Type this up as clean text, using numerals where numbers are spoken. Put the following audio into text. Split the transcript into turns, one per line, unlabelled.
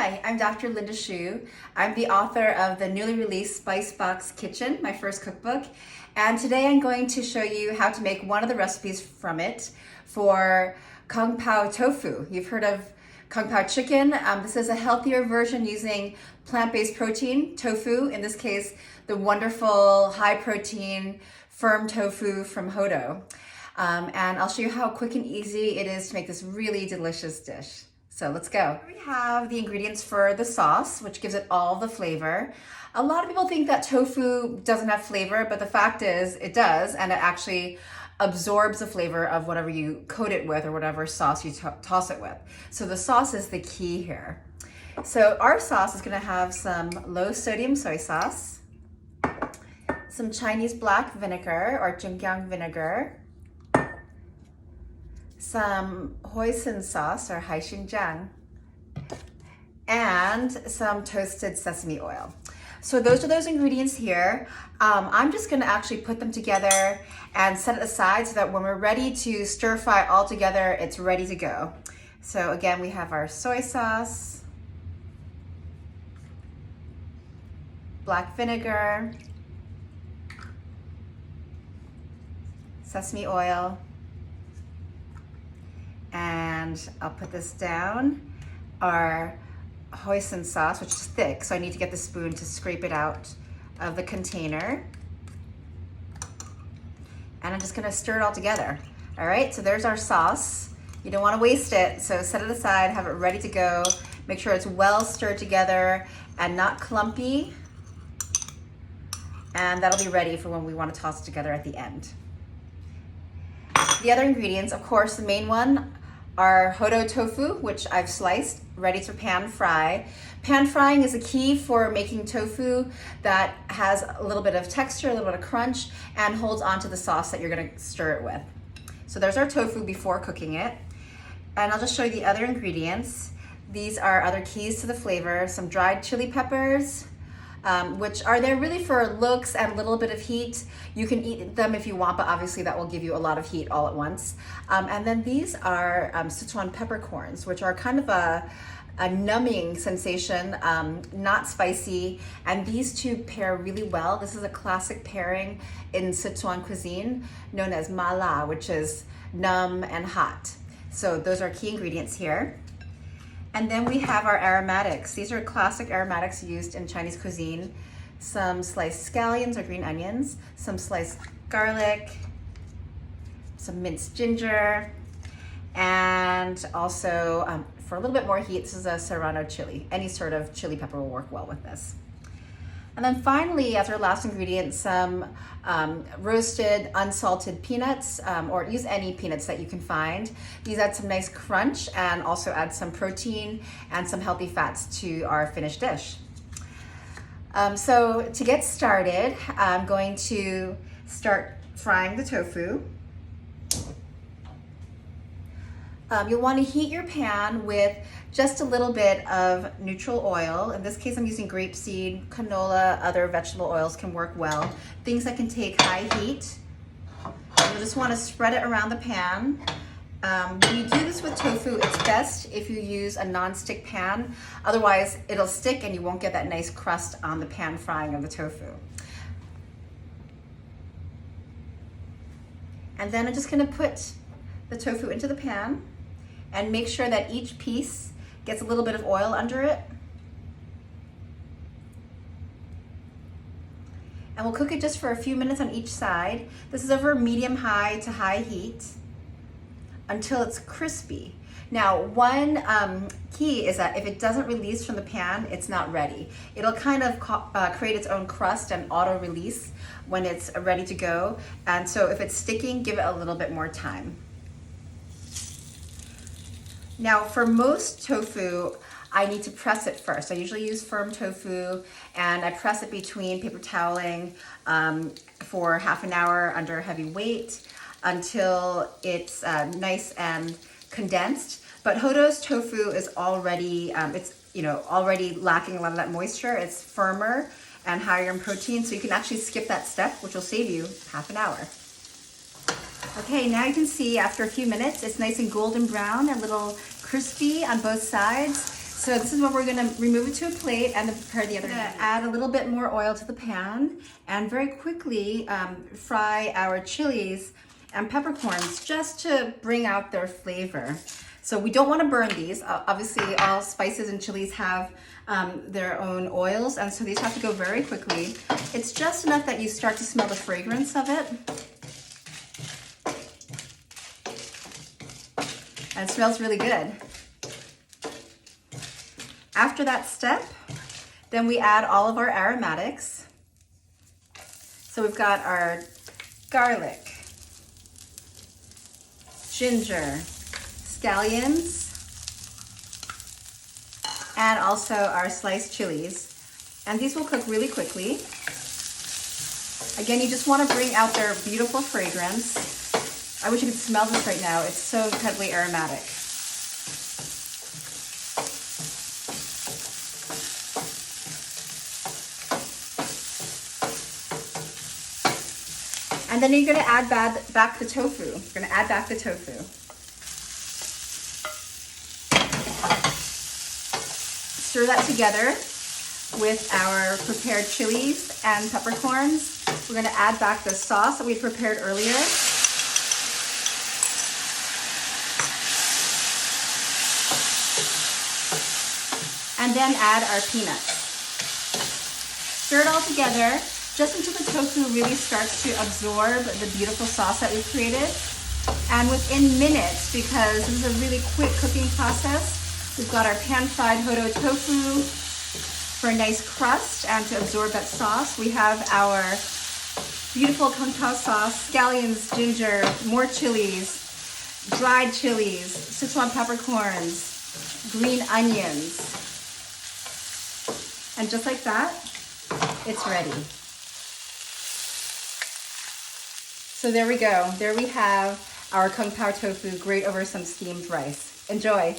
Hi, I'm Dr. Linda Shiue. I'm the author of the newly released Spice Box Kitchen, my first cookbook. And today I'm going to show you how to make one of the recipes from it for Kung Pao tofu. You've heard of Kung Pao chicken. This is a healthier version using plant-based protein, tofu, in this case, the wonderful high-protein firm tofu from Hodo. And I'll show you how quick and easy it is to make this really delicious dish. So let's go. Here we have the ingredients for the sauce, which gives it all the flavor. A lot of people think that tofu doesn't have flavor, but the fact is it does, and it actually absorbs the flavor of whatever you coat it with or whatever sauce you toss it with. So the sauce is the key here. So our sauce is gonna have some low sodium soy sauce, some Chinese black vinegar or Zhenjiang vinegar, some hoisin sauce or haixinjiang, and some toasted sesame oil. So those are those ingredients here. I'm just gonna actually put them together and set it aside so that when we're ready to stir fry all together, it's ready to go. So again, we have our soy sauce, black vinegar, sesame oil, and I'll put this down, our hoisin sauce, which is thick, so I need to get the spoon to scrape it out of the container. And I'm just gonna stir it all together. All right, so there's our sauce. You don't wanna waste it, so set it aside, have it ready to go. Make sure it's well stirred together and not clumpy. And that'll be ready for when we wanna toss it together at the end. The other ingredients, of course, the main one are Hodo tofu, which I've sliced, ready to pan fry. Pan frying is a key for making tofu that has a little bit of texture, a little bit of crunch, and holds onto the sauce that you're gonna stir it with. So there's our tofu before cooking it. And I'll just show you the other ingredients. These are other keys to the flavor, some dried chili peppers, which are there really for looks and a little bit of heat. You can eat them if you want, but obviously that will give you a lot of heat all at once. And then these are Sichuan peppercorns, which are kind of a numbing sensation, not spicy, and these two pair really well. This is a classic pairing in Sichuan cuisine known as mala, which is numb and hot. So those are key ingredients here. And then we have our aromatics. These are classic aromatics used in Chinese cuisine. Some sliced scallions or green onions, some sliced garlic, some minced ginger, and also for a little bit more heat, this is a serrano chili. Any sort of chili pepper will work well with this. And then finally, as our last ingredient, some roasted unsalted peanuts, or use any peanuts that you can find. These add some nice crunch and also add some protein and some healthy fats to our finished dish. So to get started, I'm going to start frying the tofu. You'll want to heat your pan with just a little bit of neutral oil. In this case, I'm using grapeseed, canola, other vegetable oils can work well. Things that can take high heat. You just want to spread it around the pan. When you do this with tofu, it's best if you use a non-stick pan. Otherwise, it'll stick and you won't get that nice crust on the pan frying of the tofu. And then I'm just going to put the tofu into the pan and make sure that each piece gets a little bit of oil under it. And we'll cook it just for a few minutes on each side. This is over medium-high to high heat until it's crispy. Now, one key is that if it doesn't release from the pan, it's not ready. It'll kind of create its own crust and auto-release when it's ready to go. And so if it's sticking, give it a little bit more time. Now, for most tofu, I need to press it first. I usually use firm tofu and I press it between paper toweling for half an hour under heavy weight until it's nice and condensed. But Hodo's tofu is already, already lacking a lot of that moisture. It's firmer and higher in protein, so you can actually skip that step, which will save you half an hour. Okay, now you can see after a few minutes, it's nice and golden brown, a little crispy on both sides. So this is what we're gonna remove it to a plate and then prepare the other. We're gonna add a little bit more oil to the pan and very quickly fry our chilies and peppercorns just to bring out their flavor. So we don't want to burn these. Obviously, all spices and chilies have their own oils, and so these have to go very quickly. It's just enough that you start to smell the fragrance of it. And it smells really good. After that step, then we add all of our aromatics. So we've got our garlic, ginger, scallions, and also our sliced chilies. And these will cook really quickly. Again, you just want to bring out their beautiful fragrance. I wish you could smell this right now. It's so incredibly aromatic. And then you're going to add back the tofu. You're going to add back the tofu. Stir that together with our prepared chilies and peppercorns. We're going to add back the sauce that we prepared earlier. And then add our peanuts. Stir it all together just until the tofu really starts to absorb the beautiful sauce that we've created. And within minutes, because this is a really quick cooking process, we've got our pan-fried hodo tofu for a nice crust and to absorb that sauce. We have our beautiful kung pao sauce, scallions, ginger, more chilies, dried chilies, Sichuan peppercorns, green onions. And just like that, it's ready. So there we go. There we have our kung pao tofu grate over some steamed rice. Enjoy.